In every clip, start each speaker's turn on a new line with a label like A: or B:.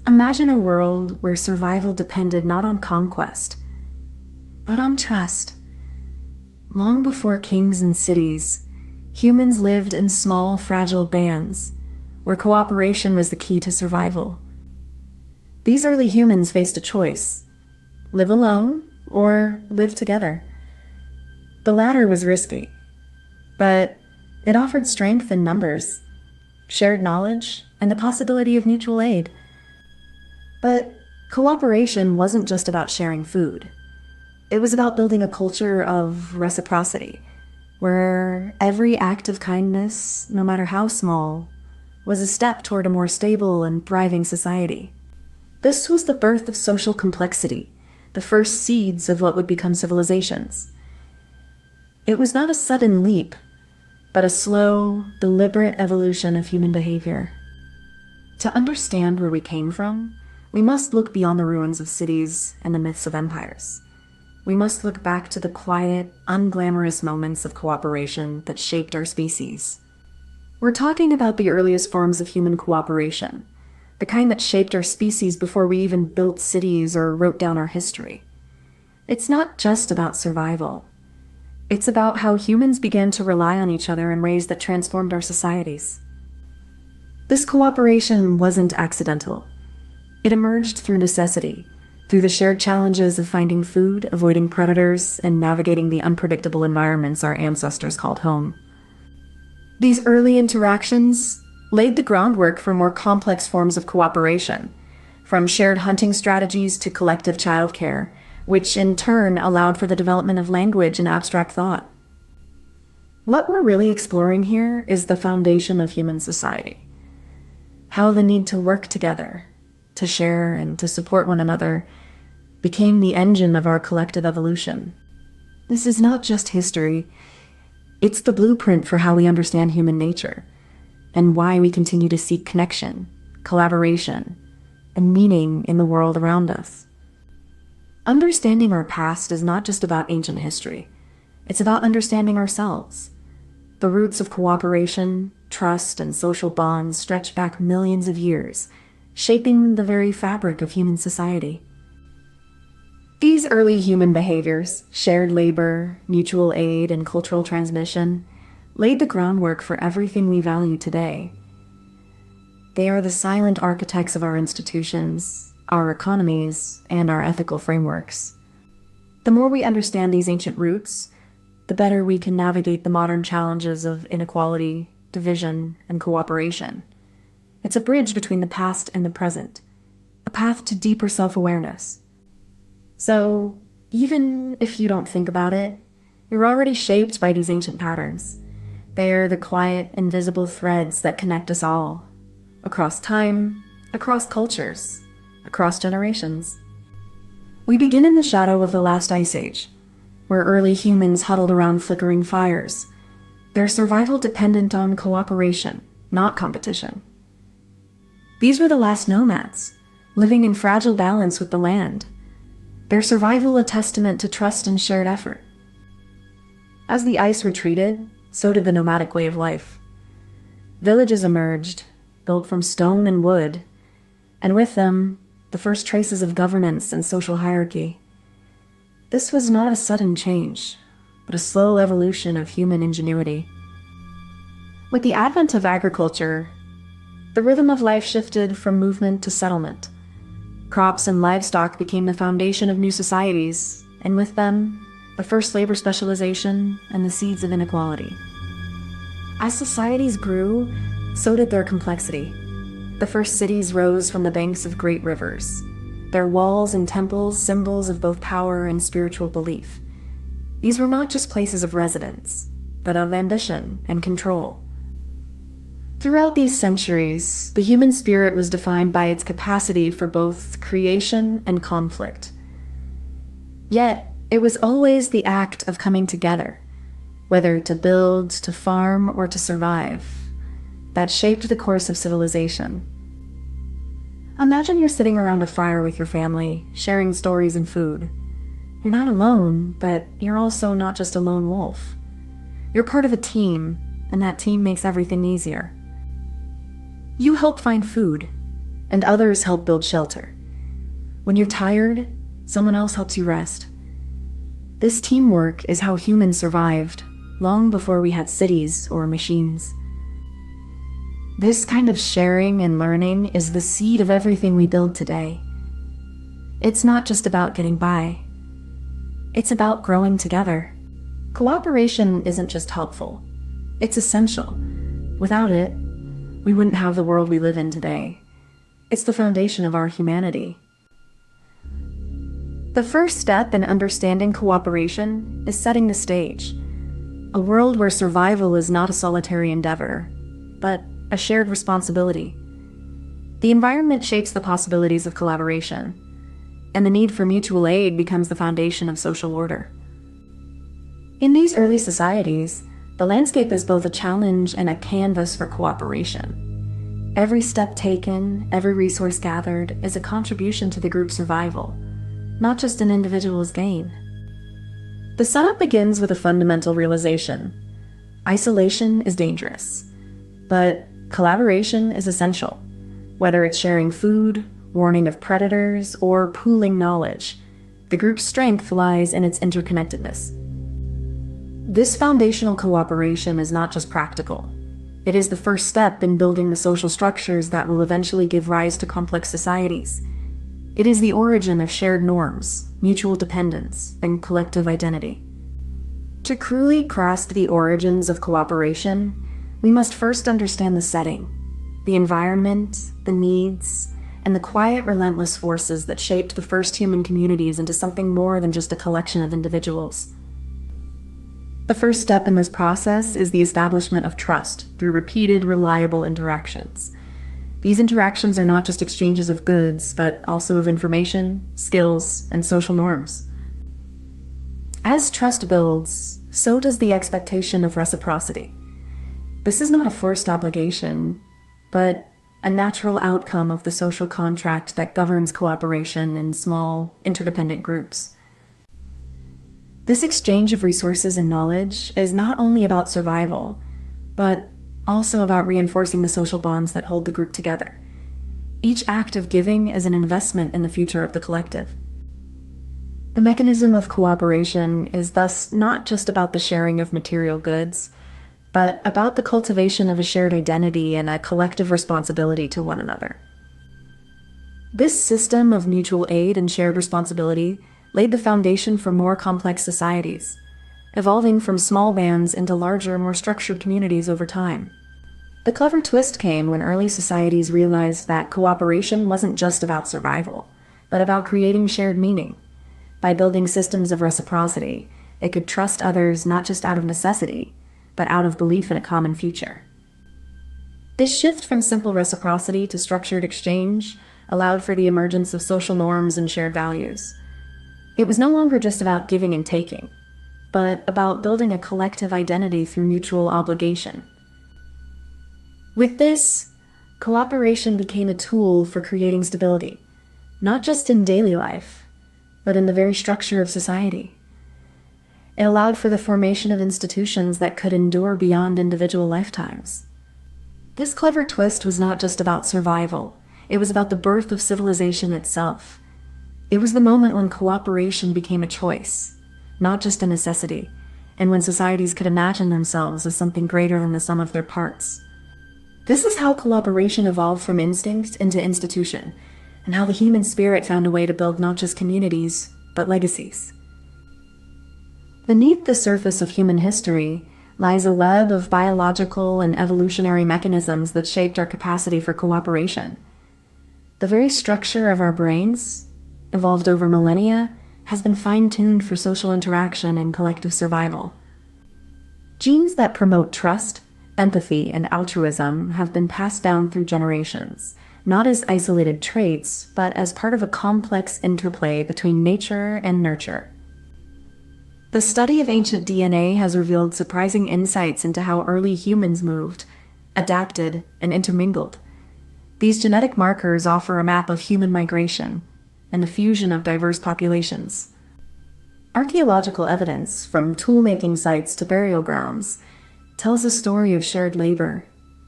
A: Imagine a world where survival depended not on conquest, but on trust. Long before kings and cities, humans lived in small, fragile bands, where cooperation was the key to survival. These early humans faced a choice: live alone or live together. The latter was risky, but it offered strength in numbers, shared knowledge, and the possibility of mutual aid. But cooperation wasn't just about sharing food. It was about building a culture of reciprocity, where every act of kindness, no matter how small, was a step toward a more stable and thriving society. This was the birth of social complexity, the first seeds of what would become civilizations. It was not a sudden leap, but a slow, deliberate evolution of human behavior. To understand where we came from, we must look beyond the ruins of cities and the myths of empires. We must look back to the quiet, unglamorous moments of cooperation that shaped our species. We're talking about the earliest forms of human cooperation, the kind that shaped our species before we even built cities or wrote down our history. It's not just about survival. It's about how humans began to rely on each other in ways that transformed our societies. This cooperation wasn't accidental. It emerged through necessity, through the shared challenges of finding food, avoiding predators, and navigating the unpredictable environments our ancestors called home. These early interactions laid the groundwork for more complex forms of cooperation, from shared hunting strategies to collective childcare, which in turn allowed for the development of language and abstract thought. What we're really exploring here is the foundation of human society. How the need to work together, to share and to support one another, became the engine of our collective evolution. This is not just history. It's the blueprint for how we understand human nature, and why we continue to seek connection, collaboration, and meaning in the world around us. Understanding our past is not just about ancient history. It's about understanding ourselves. The roots of cooperation, trust, and social bonds stretch back millions of years, shaping the very fabric of human society. These early human behaviors, shared labor, mutual aid, and cultural transmission, laid the groundwork for everything we value today. They are the silent architects of our institutions, our economies, and our ethical frameworks. The more we understand these ancient roots, the better we can navigate the modern challenges of inequality, division, and cooperation. It's a bridge between the past and the present, a path to deeper self-awareness. So, even if you don't think about it, you're already shaped by these ancient patterns. They are the quiet, invisible threads that connect us all, across time, across cultures, across generations. We begin in the shadow of the last ice age, where early humans huddled around flickering fires, their survival dependent on cooperation, not competition. These were the last nomads, living in fragile balance with the land, their survival a testament to trust and shared effort. As the ice retreated, so did the nomadic way of life. Villages emerged, built from stone and wood, and with them, the first traces of governance and social hierarchy. This was not a sudden change, but a slow evolution of human ingenuity. With the advent of agriculture, the rhythm of life shifted from movement to settlement. Crops and livestock became the foundation of new societies, and with them, the first labor specialization and the seeds of inequality. As societies grew, so did their complexity. The first cities rose from the banks of great rivers, their walls and temples symbols of both power and spiritual belief. These were not just places of residence, but of ambition and control. Throughout these centuries, the human spirit was defined by its capacity for both creation and conflict. Yet, it was always the act of coming together, whether to build, to farm, or to survive, that shaped the course of civilization. Imagine you're sitting around a fire with your family, sharing stories and food. You're not alone, but you're also not just a lone wolf. You're part of a team, and that team makes everything easier. You help find food, and others help build shelter. When you're tired, someone else helps you rest. This teamwork is how humans survived, long before we had cities or machines. This kind of sharing and learning is the seed of everything we build today. It's not just about getting by. It's about growing together. Cooperation isn't just helpful. It's essential. Without it, we wouldn't have the world we live in today. It's the foundation of our humanity. The first step in understanding cooperation is setting the stage. A world where survival is not a solitary endeavor, but a shared responsibility. The environment shapes the possibilities of collaboration, and the need for mutual aid becomes the foundation of social order. In these early societies, the landscape is both a challenge and a canvas for cooperation. Every step taken, every resource gathered, is a contribution to the group's survival, not just an individual's gain. The setup begins with a fundamental realization. Isolation is dangerous, but collaboration is essential. Whether it's sharing food, warning of predators, or pooling knowledge, the group's strength lies in its interconnectedness. This foundational cooperation is not just practical. It is the first step in building the social structures that will eventually give rise to complex societies. It is the origin of shared norms, mutual dependence, and collective identity. To truly grasp the origins of cooperation, we must first understand the setting, the environment, the needs, and the quiet, relentless forces that shaped the first human communities into something more than just a collection of individuals. The first step in this process is the establishment of trust through repeated, reliable interactions. These interactions are not just exchanges of goods, but also of information, skills, and social norms. As trust builds, so does the expectation of reciprocity. This is not a forced obligation, but a natural outcome of the social contract that governs cooperation in small, interdependent groups. This exchange of resources and knowledge is not only about survival, but also about reinforcing the social bonds that hold the group together. Each act of giving is an investment in the future of the collective. The mechanism of cooperation is thus not just about the sharing of material goods, but about the cultivation of a shared identity and a collective responsibility to one another. This system of mutual aid and shared responsibility laid the foundation for more complex societies, evolving from small bands into larger, more structured communities over time. The clever twist came when early societies realized that cooperation wasn't just about survival, but about creating shared meaning. By building systems of reciprocity, it could trust others not just out of necessity, but out of belief in a common future. This shift from simple reciprocity to structured exchange allowed for the emergence of social norms and shared values. It was no longer just about giving and taking, but about building a collective identity through mutual obligation. With this, cooperation became a tool for creating stability, not just in daily life, but in the very structure of society. It allowed for the formation of institutions that could endure beyond individual lifetimes. This clever twist was not just about survival, it was about the birth of civilization itself. It was the moment when cooperation became a choice, not just a necessity, and when societies could imagine themselves as something greater than the sum of their parts. This is how cooperation evolved from instinct into institution, and how the human spirit found a way to build not just communities, but legacies. Beneath the surface of human history lies a web of biological and evolutionary mechanisms that shaped our capacity for cooperation. The very structure of our brains, evolved over millennia, has been fine-tuned for social interaction and collective survival. Genes that promote trust, empathy, and altruism have been passed down through generations, not as isolated traits, but as part of a complex interplay between nature and nurture. The study of ancient DNA has revealed surprising insights into how early humans moved, adapted, and intermingled. These genetic markers offer a map of human migration and the fusion of diverse populations. Archaeological evidence, from tool-making sites to burial grounds, tells a story of shared labor,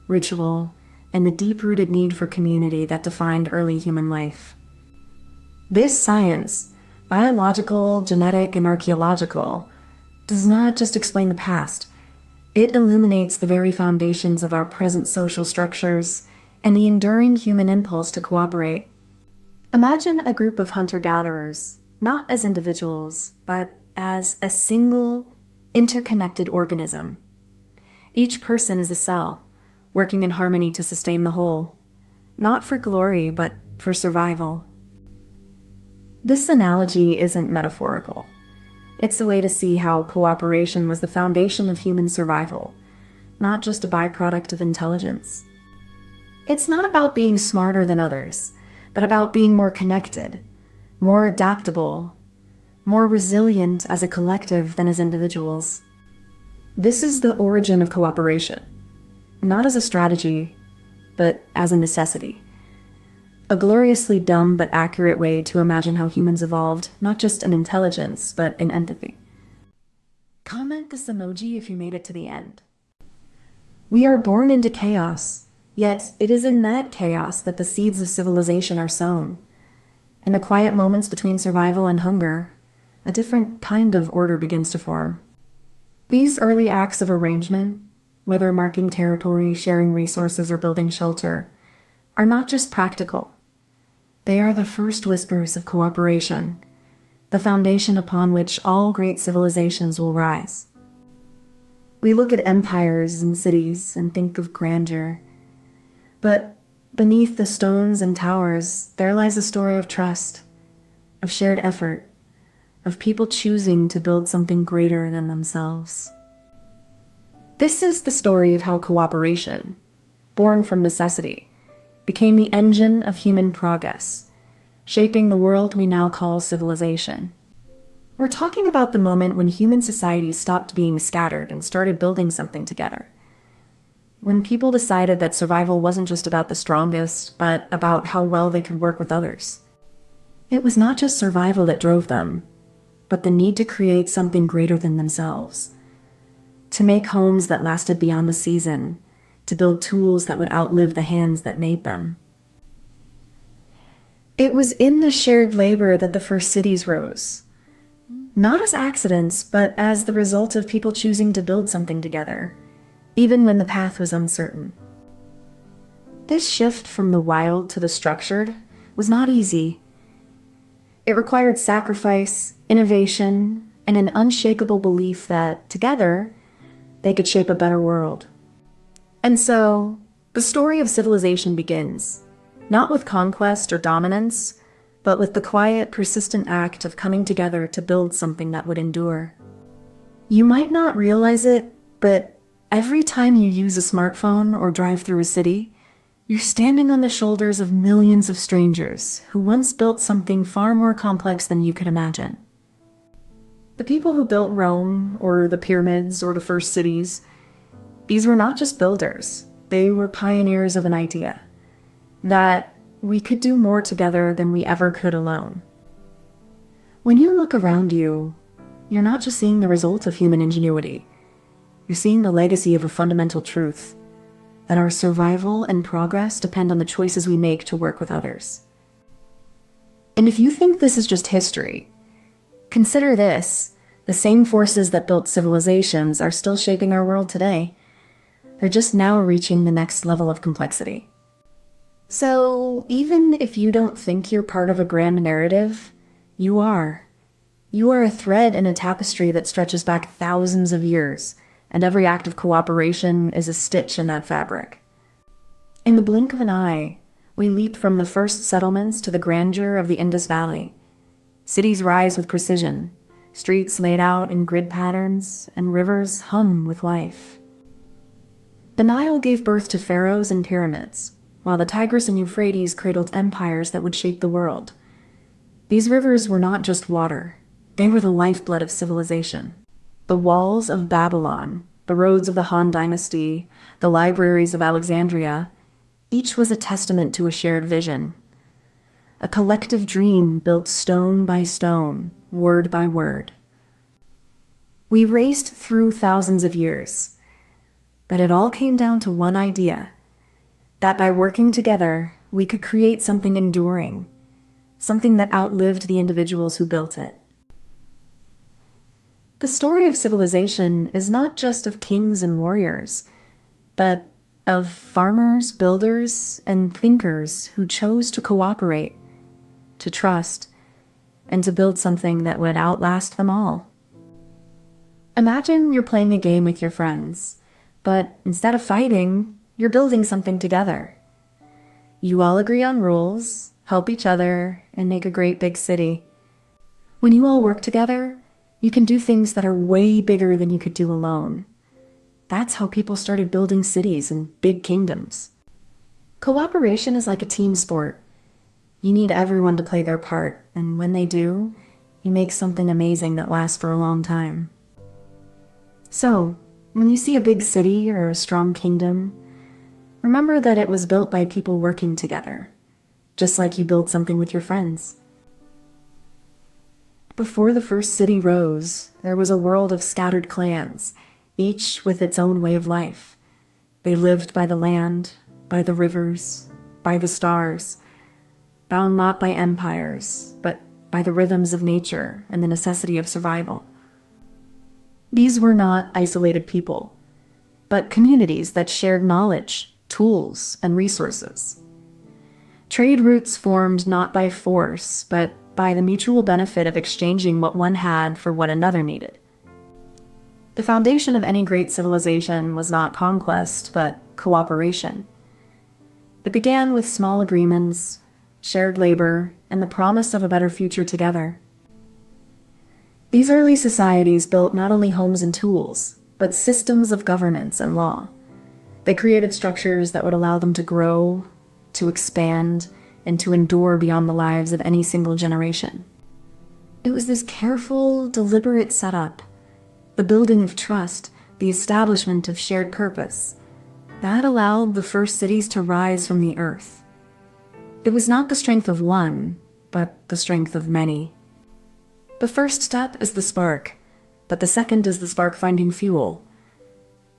A: ritual, and the deep-rooted need for community that defined early human life. This science, biological, genetic, and archaeological, does not just explain the past. It illuminates the very foundations of our present social structures and the enduring human impulse to cooperate. Imagine a group of hunter-gatherers, not as individuals, but as a single, interconnected organism. Each person is a cell, working in harmony to sustain the whole, not for glory, but for survival. This analogy isn't metaphorical. It's a way to see how cooperation was the foundation of human survival, not just a byproduct of intelligence. It's not about being smarter than others, but about being more connected, more adaptable, more resilient as a collective than as individuals. This is the origin of cooperation, not as a strategy, but as a necessity. A gloriously dumb but accurate way to imagine how humans evolved, not just in intelligence, but in empathy. Comment this emoji if you made it to the end. We are born into chaos, yet it is in that chaos that the seeds of civilization are sown. In the quiet moments between survival and hunger, a different kind of order begins to form. These early acts of arrangement, whether marking territory, sharing resources, or building shelter, are not just practical. They are the first whispers of cooperation, the foundation upon which all great civilizations will rise. We look at empires and cities and think of grandeur, but beneath the stones and towers, there lies a story of trust, of shared effort, of people choosing to build something greater than themselves. This is the story of how cooperation, born from necessity, became the engine of human progress, shaping the world we now call civilization. We're talking about the moment when human society stopped being scattered and started building something together. When people decided that survival wasn't just about the strongest, but about how well they could work with others. It was not just survival that drove them, but the need to create something greater than themselves. To make homes that lasted beyond the season, to build tools that would outlive the hands that made them. It was in the shared labor that the first cities rose. Not as accidents, but as the result of people choosing to build something together, even when the path was uncertain. This shift from the wild to the structured was not easy. It required sacrifice, innovation, and an unshakable belief that, together, they could shape a better world. And so, the story of civilization begins, not with conquest or dominance, but with the quiet, persistent act of coming together to build something that would endure. You might not realize it, but every time you use a smartphone or drive through a city, you're standing on the shoulders of millions of strangers who once built something far more complex than you could imagine. The people who built Rome, or the pyramids, or the first cities, these were not just builders, they were pioneers of an idea, that we could do more together than we ever could alone. When you look around you, you're not just seeing the result of human ingenuity, you're seeing the legacy of a fundamental truth, that our survival and progress depend on the choices we make to work with others. And if you think this is just history, consider this: the same forces that built civilizations are still shaping our world today. They're just now reaching the next level of complexity. So even if you don't think you're part of a grand narrative, you are. You are a thread in a tapestry that stretches back thousands of years, and every act of cooperation is a stitch in that fabric. In the blink of an eye, we leap from the first settlements to the grandeur of the Indus Valley. Cities rise with precision, streets laid out in grid patterns, and rivers hum with life. The Nile gave birth to pharaohs and pyramids, while the Tigris and Euphrates cradled empires that would shape the world. These rivers were not just water, they were the lifeblood of civilization. The walls of Babylon, the roads of the Han Dynasty, the libraries of Alexandria, each was a testament to a shared vision. A collective dream built stone by stone, word by word. We raced through thousands of years, but it all came down to one idea: that by working together, we could create something enduring, something that outlived the individuals who built it. The story of civilization is not just of kings and warriors, but of farmers, builders, and thinkers who chose to cooperate, to trust, and to build something that would outlast them all. Imagine you're playing a game with your friends, but instead of fighting, you're building something together. You all agree on rules, help each other, and make a great big city. When you all work together, you can do things that are way bigger than you could do alone. That's how people started building cities and big kingdoms. Cooperation is like a team sport. You need everyone to play their part, and when they do, you make something amazing that lasts for a long time. So, when you see a big city or a strong kingdom, remember that it was built by people working together, just like you build something with your friends. Before the first city rose, there was a world of scattered clans, each with its own way of life. They lived by the land, by the rivers, by the stars, bound not by empires, but by the rhythms of nature and the necessity of survival. These were not isolated people, but communities that shared knowledge, tools, and resources. Trade routes formed not by force, but by the mutual benefit of exchanging what one had for what another needed. The foundation of any great civilization was not conquest, but cooperation. It began with small agreements, shared labor, and the promise of a better future together. These early societies built not only homes and tools, but systems of governance and law. They created structures that would allow them to grow, to expand, and to endure beyond the lives of any single generation. It was this careful, deliberate setup, the building of trust, the establishment of shared purpose, that allowed the first cities to rise from the earth. It was not the strength of one, but the strength of many. The first step is the spark, but the second is the spark finding fuel.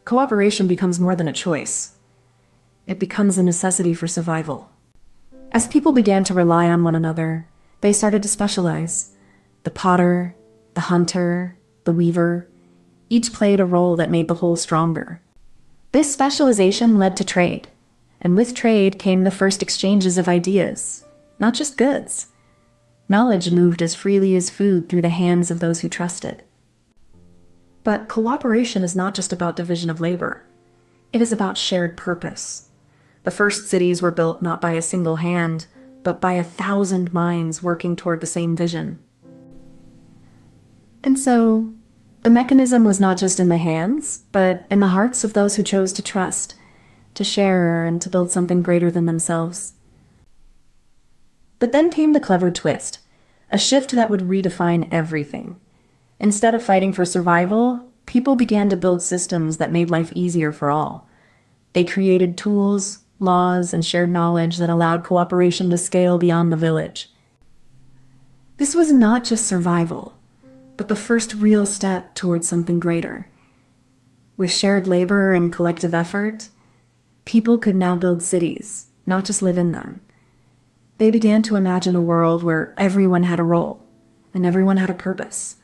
A: Cooperation becomes more than a choice. It becomes a necessity for survival. As people began to rely on one another, they started to specialize. The potter, the hunter, the weaver, each played a role that made the whole stronger. This specialization led to trade, and with trade came the first exchanges of ideas, not just goods. Knowledge moved as freely as food through the hands of those who trusted. But cooperation is not just about division of labor. It is about shared purpose. The first cities were built not by a single hand, but by 1,000 minds working toward the same vision. And so, the mechanism was not just in the hands, but in the hearts of those who chose to trust, to share, and to build something greater than themselves. But then came the clever twist, a shift that would redefine everything. Instead of fighting for survival, people began to build systems that made life easier for all. They created tools, laws, and shared knowledge that allowed cooperation to scale beyond the village. This was not just survival, but the first real step towards something greater. With shared labor and collective effort, people could now build cities, not just live in them. They began to imagine a world where everyone had a role, and everyone had a purpose.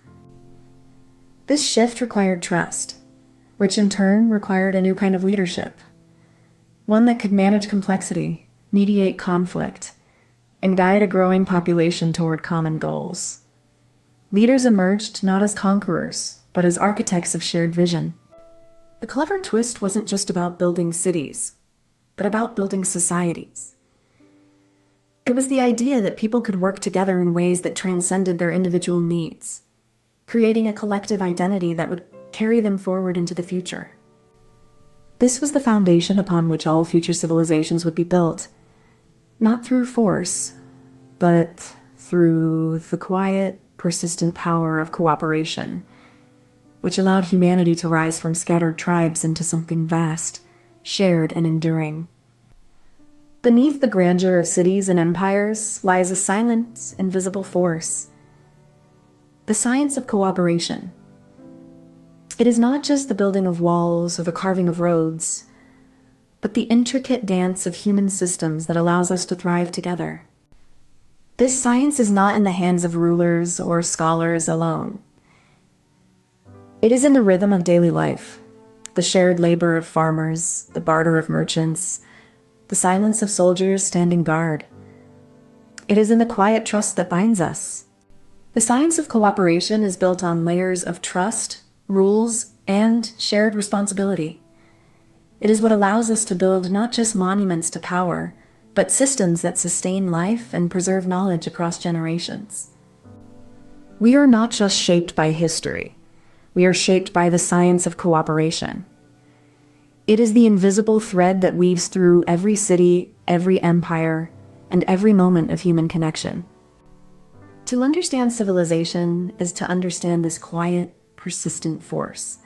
A: This shift required trust, which in turn required a new kind of leadership. One that could manage complexity, mediate conflict, and guide a growing population toward common goals. Leaders emerged not as conquerors, but as architects of shared vision. The clever twist wasn't just about building cities, but about building societies. It was the idea that people could work together in ways that transcended their individual needs, creating a collective identity that would carry them forward into the future. This was the foundation upon which all future civilizations would be built, not through force, but through the quiet, persistent power of cooperation, which allowed humanity to rise from scattered tribes into something vast, shared, and enduring. Beneath the grandeur of cities and empires lies a silent, invisible force. The science of cooperation. It is not just the building of walls or the carving of roads, but the intricate dance of human systems that allows us to thrive together. This science is not in the hands of rulers or scholars alone. It is in the rhythm of daily life, the shared labor of farmers, the barter of merchants, the silence of soldiers standing guard. It is in the quiet trust that binds us. The science of cooperation is built on layers of trust, rules, and shared responsibility. It is what allows us to build not just monuments to power, but systems that sustain life and preserve knowledge across generations. We are not just shaped by history. We are shaped by the science of cooperation. It is the invisible thread that weaves through every city, every empire, and every moment of human connection. To understand civilization is to understand this quiet, persistent force.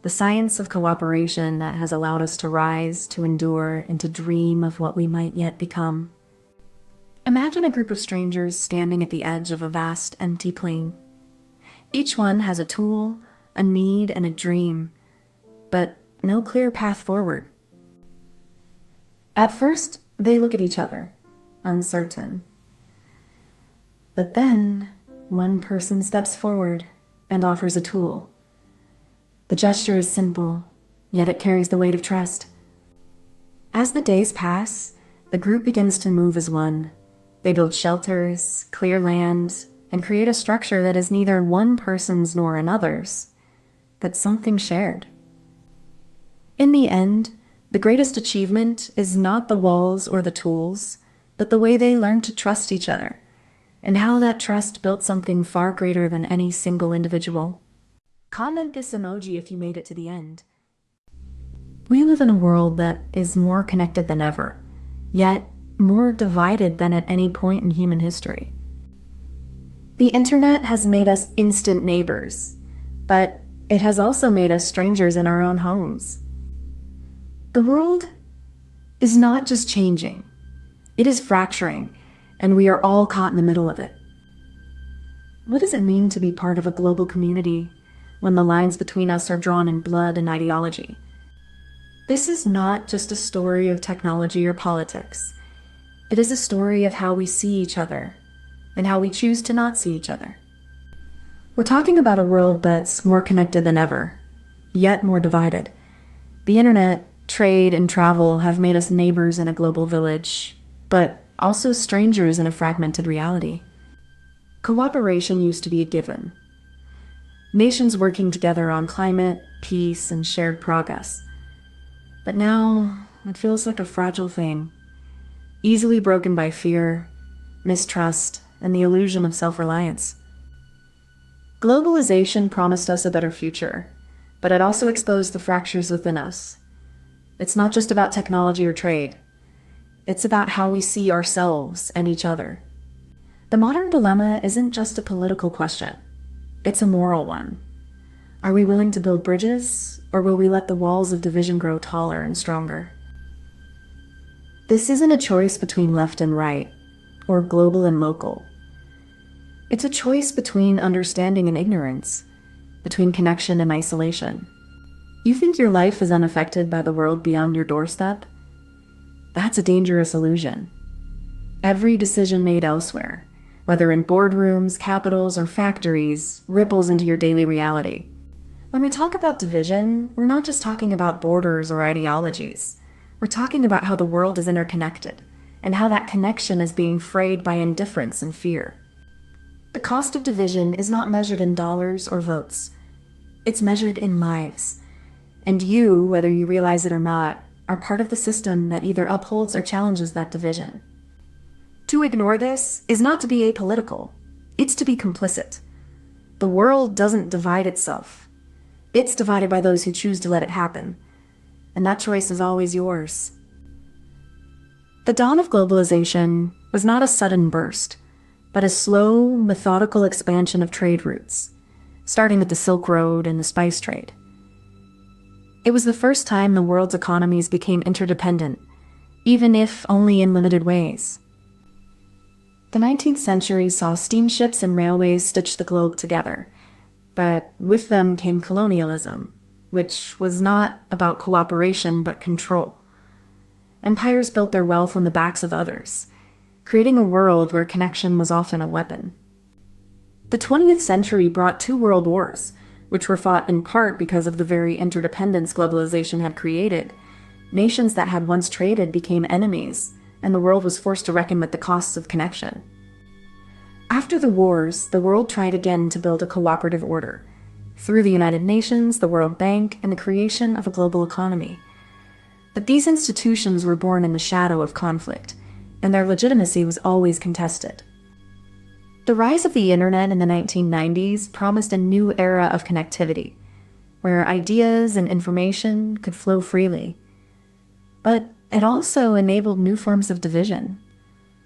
A: The science of cooperation that has allowed us to rise, to endure, and to dream of what we might yet become. Imagine a group of strangers standing at the edge of a vast, empty plain. Each one has a tool, a need, and a dream, but no clear path forward. At first, they look at each other, uncertain. But then, one person steps forward and offers a tool. The gesture is simple, yet it carries the weight of trust. As the days pass, the group begins to move as one. They build shelters, clear land, and create a structure that is neither one person's nor another's, but something shared. In the end, the greatest achievement is not the walls or the tools, but the way they learn to trust each other, and how that trust built something far greater than any single individual. Comment this emoji if you made it to the end. We live in a world that is more connected than ever, yet more divided than at any point in human history. The internet has made us instant neighbors, but it has also made us strangers in our own homes. The world is not just changing, it is fracturing, and we are all caught in the middle of it. What does it mean to be part of a global community when the lines between us are drawn in blood and ideology? This is not just a story of technology or politics. It is a story of how we see each other and how we choose to not see each other. We're talking about a world that's more connected than ever, yet more divided. The internet, trade, and travel have made us neighbors in a global village, but also strangers in a fragmented reality. Cooperation used to be a given. Nations working together on climate, peace, and shared progress. But now, it feels like a fragile thing, easily broken by fear, mistrust, and the illusion of self-reliance. Globalization promised us a better future, but it also exposed the fractures within us. It's not just about technology or trade. It's about how we see ourselves and each other. The modern dilemma isn't just a political question. It's a moral one. Are we willing to build bridges, or will we let the walls of division grow taller and stronger? This isn't a choice between left and right, or global and local. It's a choice between understanding and ignorance, between connection and isolation. You think your life is unaffected by the world beyond your doorstep? That's a dangerous illusion. Every decision made elsewhere, whether in boardrooms, capitals, or factories, ripples into your daily reality. When we talk about division, we're not just talking about borders or ideologies. We're talking about how the world is interconnected, and how that connection is being frayed by indifference and fear. The cost of division is not measured in dollars or votes. It's measured in lives. And you, whether you realize it or not, are part of the system that either upholds or challenges that division. To ignore this is not to be apolitical. It's to be complicit. The world doesn't divide itself. It's divided by those who choose to let it happen. And that choice is always yours. The dawn of globalization was not a sudden burst, but a slow, methodical expansion of trade routes, starting with the Silk Road and the spice trade. It was the first time the world's economies became interdependent, even if only in limited ways. The 19th century saw steamships and railways stitch the globe together, but with them came colonialism, which was not about cooperation but control. Empires built their wealth on the backs of others, creating a world where connection was often a weapon. The 20th century brought two world wars, which were fought in part because of the very interdependence globalization had created. Nations that had once traded became enemies, and the world was forced to reckon with the costs of connection. After the wars, the world tried again to build a cooperative order, through the United Nations, the World Bank, and the creation of a global economy. But these institutions were born in the shadow of conflict, and their legitimacy was always contested. The rise of the internet in the 1990s promised a new era of connectivity, where ideas and information could flow freely. But it also enabled new forms of division,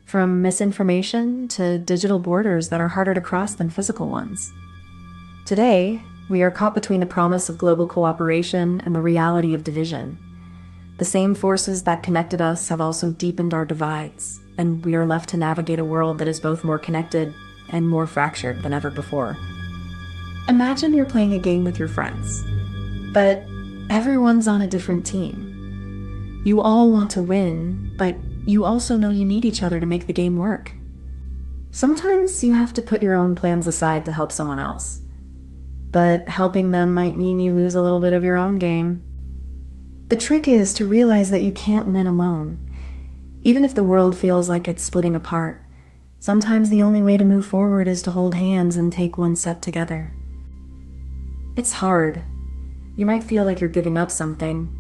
A: from misinformation to digital borders that are harder to cross than physical ones. Today, we are caught between the promise of global cooperation and the reality of division. The same forces that connected us have also deepened our divides, and we are left to navigate a world that is both more connected and more fractured than ever before. Imagine you're playing a game with your friends, but everyone's on a different team. You all want to win, but you also know you need each other to make the game work. Sometimes you have to put your own plans aside to help someone else, but helping them might mean you lose a little bit of your own game. The trick is to realize that you can't win alone. Even if the world feels like it's splitting apart, sometimes the only way to move forward is to hold hands and take one step together. It's hard. You might feel like you're giving up something,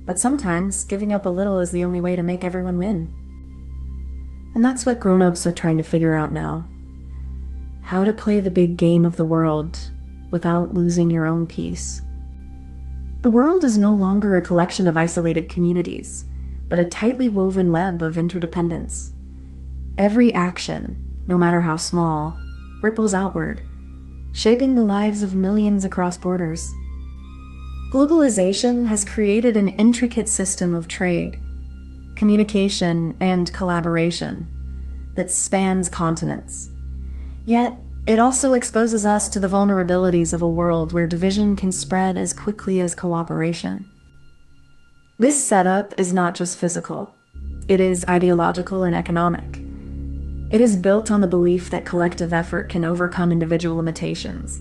A: but sometimes giving up a little is the only way to make everyone win. And that's what grown-ups are trying to figure out now. How to play the big game of the world without losing your own peace. The world is no longer a collection of isolated communities, but a tightly woven web of interdependence. Every action, no matter how small, ripples outward, shaping the lives of millions across borders. Globalization has created an intricate system of trade, communication, and collaboration that spans continents. Yet, it also exposes us to the vulnerabilities of a world where division can spread as quickly as cooperation. This setup is not just physical. It is ideological and economic. It is built on the belief that collective effort can overcome individual limitations.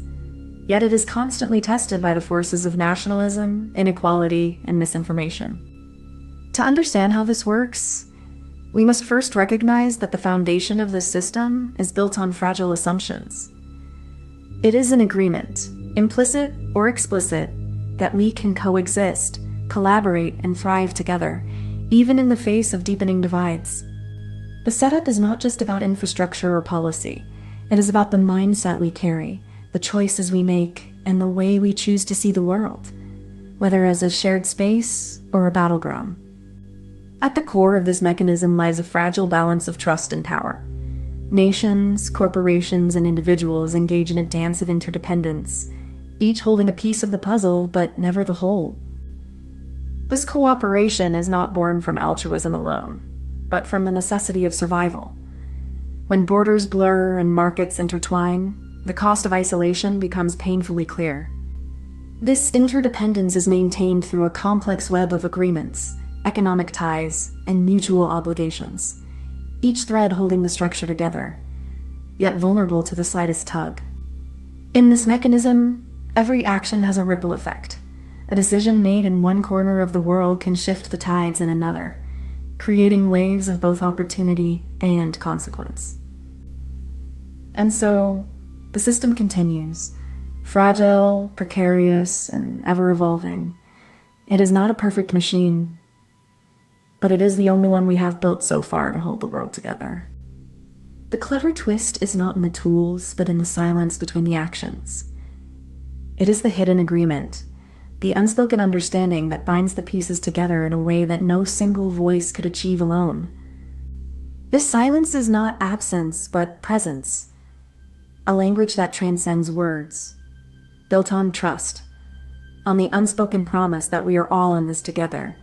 A: Yet it is constantly tested by the forces of nationalism, inequality, and misinformation. To understand how this works, we must first recognize that the foundation of this system is built on fragile assumptions. It is an agreement, implicit or explicit, that we can coexist, collaborate, and thrive together, even in the face of deepening divides. The setup is not just about infrastructure or policy. It is about the mindset we carry, the choices we make, and the way we choose to see the world, whether as a shared space or a battleground. At the core of this mechanism lies a fragile balance of trust and power. Nations, corporations, and individuals engage in a dance of interdependence, each holding a piece of the puzzle, but never the whole. This cooperation is not born from altruism alone, but from the necessity of survival. When borders blur and markets intertwine, the cost of isolation becomes painfully clear. This interdependence is maintained through a complex web of agreements, economic ties, and mutual obligations, each thread holding the structure together, yet vulnerable to the slightest tug. In this mechanism, every action has a ripple effect. A decision made in one corner of the world can shift the tides in another, creating waves of both opportunity and consequence. And so, the system continues, fragile, precarious, and ever-evolving. It is not a perfect machine, but it is the only one we have built so far to hold the world together. The clever twist is not in the tools, but in the silence between the actions. It is the hidden agreement, the unspoken understanding that binds the pieces together in a way that no single voice could achieve alone. This silence is not absence, but presence, a language that transcends words, built on trust, on the unspoken promise that we are all in this together,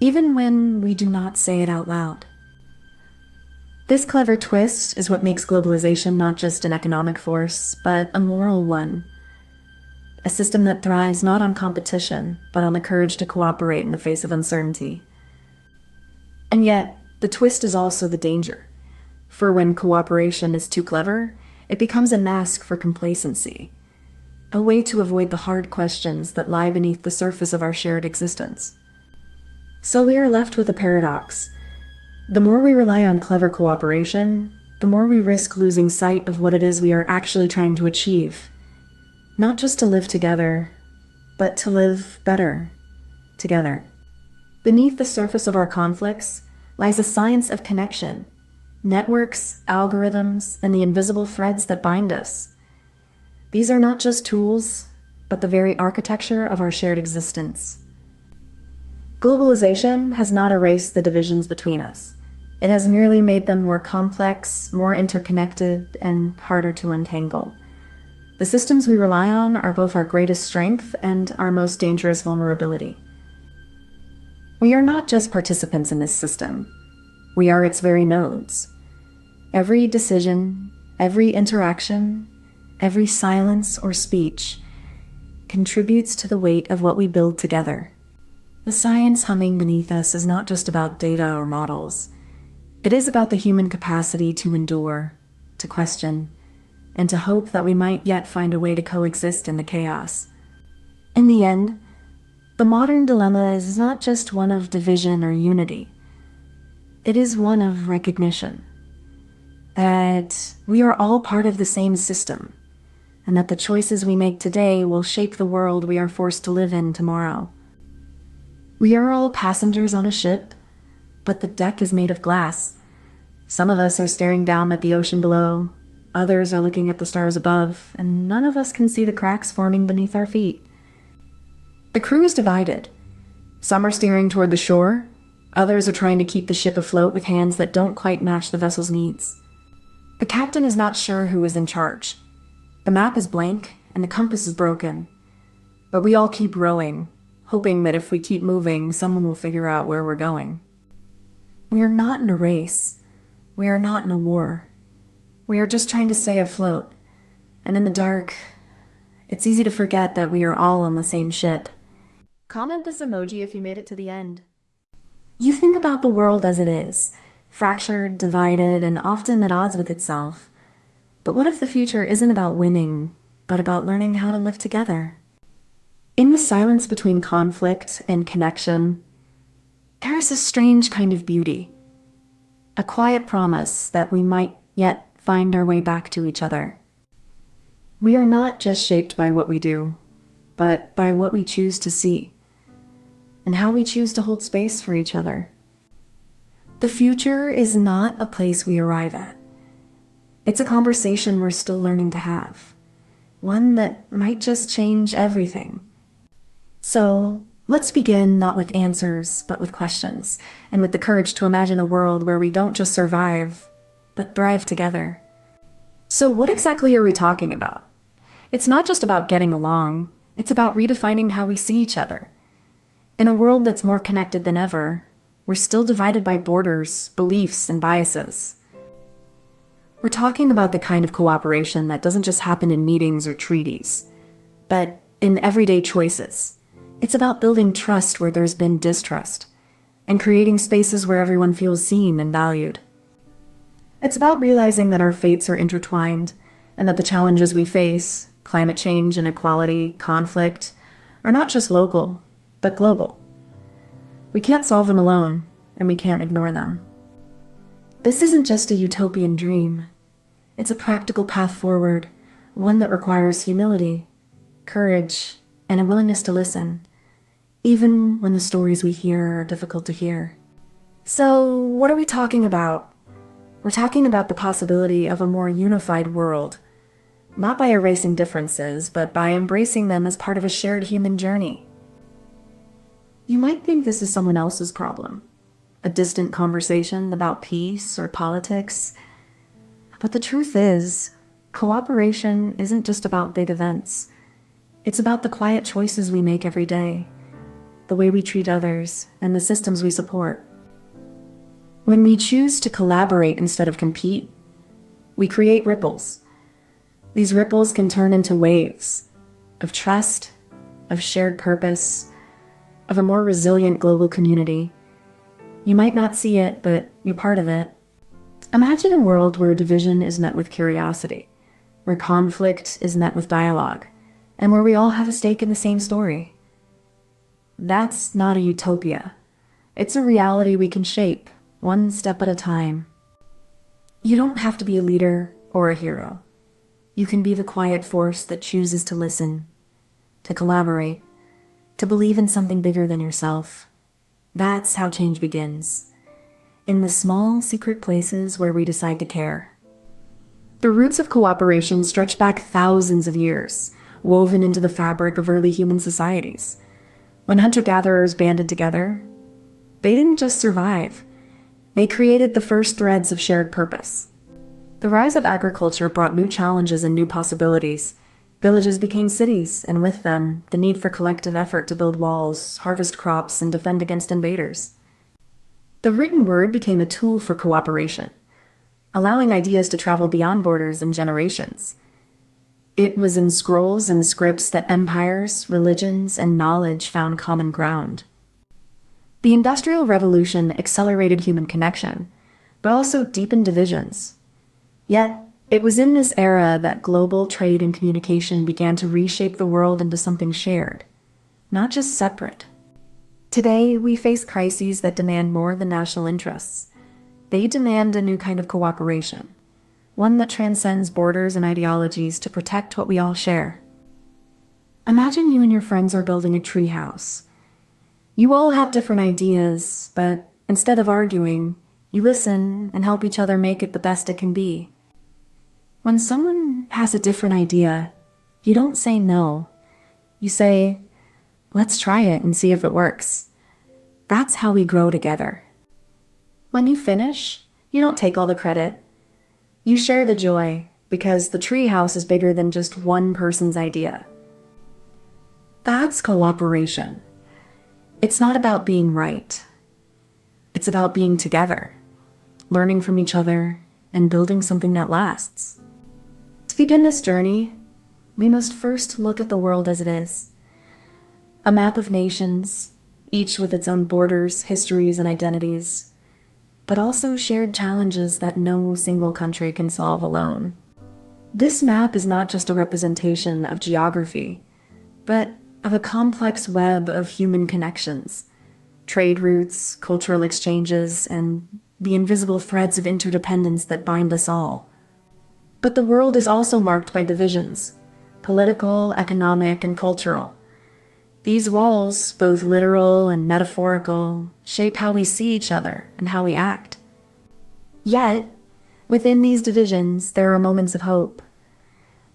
A: even when we do not say it out loud. This clever twist is what makes globalization not just an economic force, but a moral one. A system that thrives not on competition, but on the courage to cooperate in the face of uncertainty. And yet, the twist is also the danger. For when cooperation is too clever, it becomes a mask for complacency, a way to avoid the hard questions that lie beneath the surface of our shared existence. So we are left with a paradox. The more we rely on clever cooperation, the more we risk losing sight of what it is we are actually trying to achieve. Not just to live together, but to live better together. Beneath the surface of our conflicts lies a science of connection, networks, algorithms, and the invisible threads that bind us. These are not just tools, but the very architecture of our shared existence. Globalization has not erased the divisions between us. It has merely made them more complex, more interconnected, and harder to untangle. The systems we rely on are both our greatest strength and our most dangerous vulnerability. We are not just participants in this system. We are its very nodes. Every decision, every interaction, every silence or speech contributes to the weight of what we build together. The science humming beneath us is not just about data or models. It is about the human capacity to endure, to question, and to hope that we might yet find a way to coexist in the chaos. In the end, the modern dilemma is not just one of division or unity. It is one of recognition that we are all part of the same system, and that the choices we make today will shape the world we are forced to live in tomorrow. We are all passengers on a ship, but the deck is made of glass. Some of us are staring down at the ocean below, others are looking at the stars above, and none of us can see the cracks forming beneath our feet. The crew is divided. Some are steering toward the shore, others are trying to keep the ship afloat with hands that don't quite match the vessel's needs. The captain is not sure who is in charge. The map is blank, and the compass is broken. But we all keep rowing, hoping that if we keep moving, someone will figure out where we're going. We are not in a race. We are not in a war. We are just trying to stay afloat. And in the dark, it's easy to forget that we are all on the same ship. Comment this emoji if you made it to the end. You think about the world as it is, fractured, divided, and often at odds with itself. But what if the future isn't about winning, but about learning how to live together? In the silence between conflict and connection, there is a strange kind of beauty, a quiet promise that we might yet find our way back to each other. We are not just shaped by what we do, but by what we choose to see, and how we choose to hold space for each other. The future is not a place we arrive at. It's a conversation we're still learning to have, one that might just change everything. So, let's begin not with answers, but with questions, and with the courage to imagine a world where we don't just survive, but thrive together. So what exactly are we talking about? It's not just about getting along, it's about redefining how we see each other. In a world that's more connected than ever, we're still divided by borders, beliefs, and biases. We're talking about the kind of cooperation that doesn't just happen in meetings or treaties, but in everyday choices. It's about building trust where there's been distrust, and creating spaces where everyone feels seen and valued. It's about realizing that our fates are intertwined, and that the challenges we face, climate change, inequality, conflict, are not just local, but global. We can't solve them alone, and we can't ignore them. This isn't just a utopian dream. It's a practical path forward, one that requires humility, courage, and a willingness to listen, even when the stories we hear are difficult to hear. So, what are we talking about? We're talking about the possibility of a more unified world, not by erasing differences, but by embracing them as part of a shared human journey. You might think this is someone else's problem, a distant conversation about peace or politics. But the truth is, cooperation isn't just about big events. It's about the quiet choices we make every day, the way we treat others, and the systems we support. When we choose to collaborate instead of compete, we create ripples. These ripples can turn into waves of trust, of shared purpose, of a more resilient global community. You might not see it, but you're part of it. Imagine a world where division is met with curiosity, where conflict is met with dialogue, and where we all have a stake in the same story. That's not a utopia. It's a reality we can shape, one step at a time. You don't have to be a leader or a hero. You can be the quiet force that chooses to listen, to collaborate, to believe in something bigger than yourself. That's how change begins, in the small, secret places where we decide to care. The roots of cooperation stretch back thousands of years, woven into the fabric of early human societies. When hunter-gatherers banded together, they didn't just survive. They created the first threads of shared purpose. The rise of agriculture brought new challenges and new possibilities. Villages became cities, and with them, the need for collective effort to build walls, harvest crops, and defend against invaders. The written word became a tool for cooperation, allowing ideas to travel beyond borders and generations. It was in scrolls and scripts that empires, religions, and knowledge found common ground. The Industrial Revolution accelerated human connection, but also deepened divisions. Yet, it was in this era that global trade and communication began to reshape the world into something shared, not just separate. Today, we face crises that demand more than national interests. They demand a new kind of cooperation, one that transcends borders and ideologies to protect what we all share. Imagine you and your friends are building a tree house. You all have different ideas, but instead of arguing, you listen and help each other make it the best it can be. When someone has a different idea, you don't say no. You say, let's try it and see if it works. That's how we grow together. When you finish, you don't take all the credit. You share the joy, because the treehouse is bigger than just one person's idea. That's cooperation. It's not about being right. It's about being together, learning from each other, and building something that lasts. To begin this journey, we must first look at the world as it is. A map of nations, each with its own borders, histories, and identities, but also shared challenges that no single country can solve alone. This map is not just a representation of geography, but of a complex web of human connections, trade routes, cultural exchanges, and the invisible threads of interdependence that bind us all. But the world is also marked by divisions, political, economic, and cultural. These walls, both literal and metaphorical, shape how we see each other and how we act. Yet, within these divisions, there are moments of hope.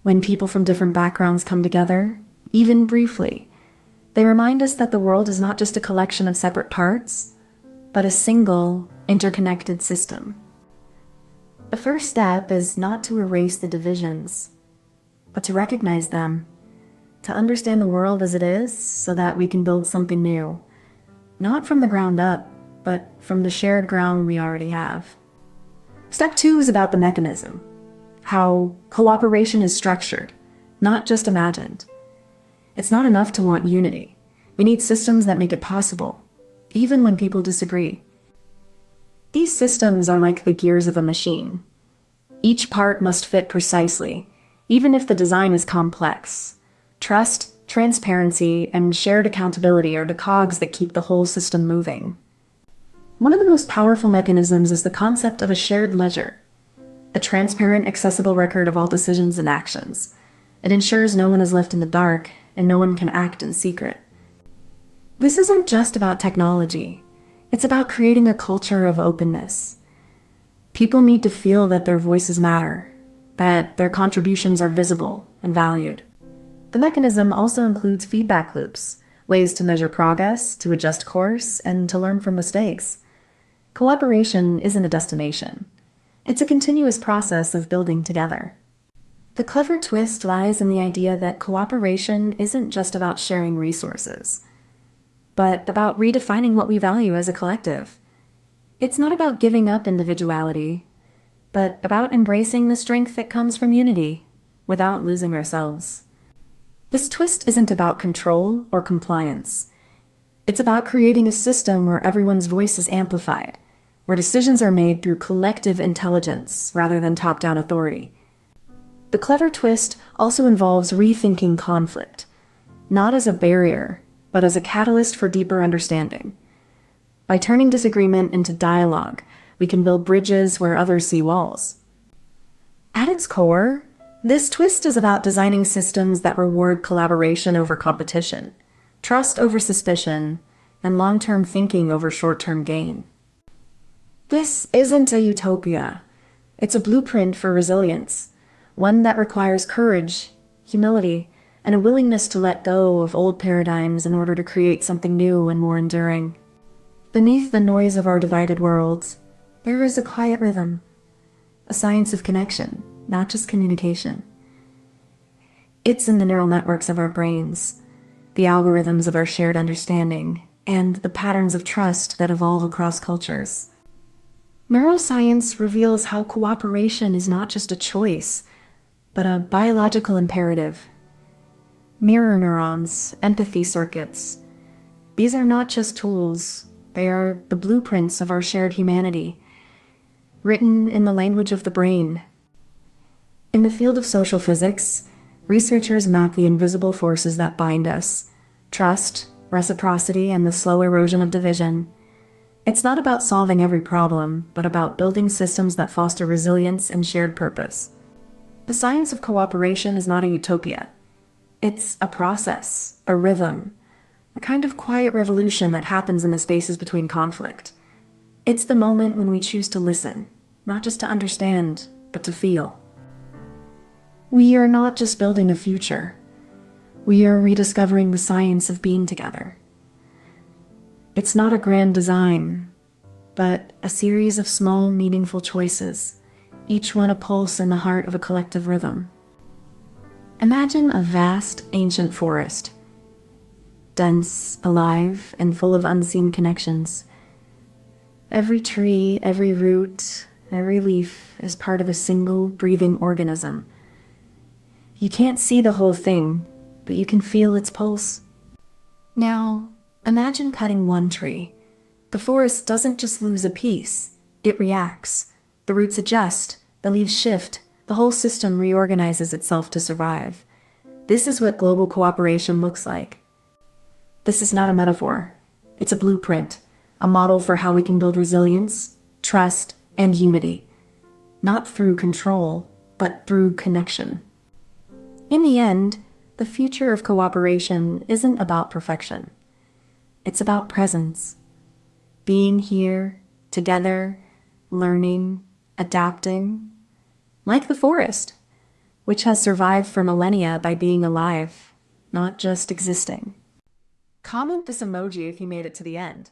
A: When people from different backgrounds come together, even briefly, they remind us that the world is not just a collection of separate parts, but a single, interconnected system. The first step is not to erase the divisions, but to recognize them, to understand the world as it is so that we can build something new, not from the ground up, but from the shared ground we already have. Step 2 is about the mechanism, how cooperation is structured, not just imagined. It's not enough to want unity. We need systems that make it possible, even when people disagree. These systems are like the gears of a machine. Each part must fit precisely, even if the design is complex. Trust, transparency, and shared accountability are the cogs that keep the whole system moving. One of the most powerful mechanisms is the concept of a shared ledger, a transparent, accessible record of all decisions and actions. It ensures no one is left in the dark, and no one can act in secret. This isn't just about technology. It's about creating a culture of openness. People need to feel that their voices matter, that their contributions are visible and valued. The mechanism also includes feedback loops, ways to measure progress, to adjust course, and to learn from mistakes. Collaboration isn't a destination. It's a continuous process of building together. The clever twist lies in the idea that cooperation isn't just about sharing resources, but about redefining what we value as a collective. It's not about giving up individuality, but about embracing the strength that comes from unity without losing ourselves. This twist isn't about control or compliance. It's about creating a system where everyone's voice is amplified, where decisions are made through collective intelligence rather than top-down authority. The clever twist also involves rethinking conflict, not as a barrier, but as a catalyst for deeper understanding. By turning disagreement into dialogue, we can build bridges where others see walls. At its core, this twist is about designing systems that reward collaboration over competition, trust over suspicion, and long-term thinking over short-term gain. This isn't a utopia. It's a blueprint for resilience, one that requires courage, humility, and a willingness to let go of old paradigms in order to create something new and more enduring. Beneath the noise of our divided worlds, there is a quiet rhythm, a science of connection, not just communication. It's in the neural networks of our brains, the algorithms of our shared understanding, and the patterns of trust that evolve across cultures. Neuroscience reveals how cooperation is not just a choice, but a biological imperative. Mirror neurons, empathy circuits, these are not just tools, they are the blueprints of our shared humanity, written in the language of the brain. In the field of social physics, researchers map the invisible forces that bind us: trust, reciprocity, and the slow erosion of division. It's not about solving every problem, but about building systems that foster resilience and shared purpose. The science of cooperation is not a utopia. It's a process, a rhythm, a kind of quiet revolution that happens in the spaces between conflict. It's the moment when we choose to listen, not just to understand, but to feel. We are not just building a future. We are rediscovering the science of being together. It's not a grand design, but a series of small, meaningful choices, each one a pulse in the heart of a collective rhythm. Imagine a vast, ancient forest, dense, alive, and full of unseen connections. Every tree, every root, every leaf is part of a single, breathing organism. You can't see the whole thing, but you can feel its pulse. Now, imagine cutting one tree. The forest doesn't just lose a piece, it reacts. The roots adjust, the leaves shift, the whole system reorganizes itself to survive. This is what global cooperation looks like. This is not a metaphor. It's a blueprint, a model for how we can build resilience, trust, and unity. Not through control, but through connection. In the end, the future of cooperation isn't about perfection. It's about presence. Being here, together, learning, adapting. Like the forest, which has survived for millennia by being alive, not just existing. Comment this emoji if you made it to the end.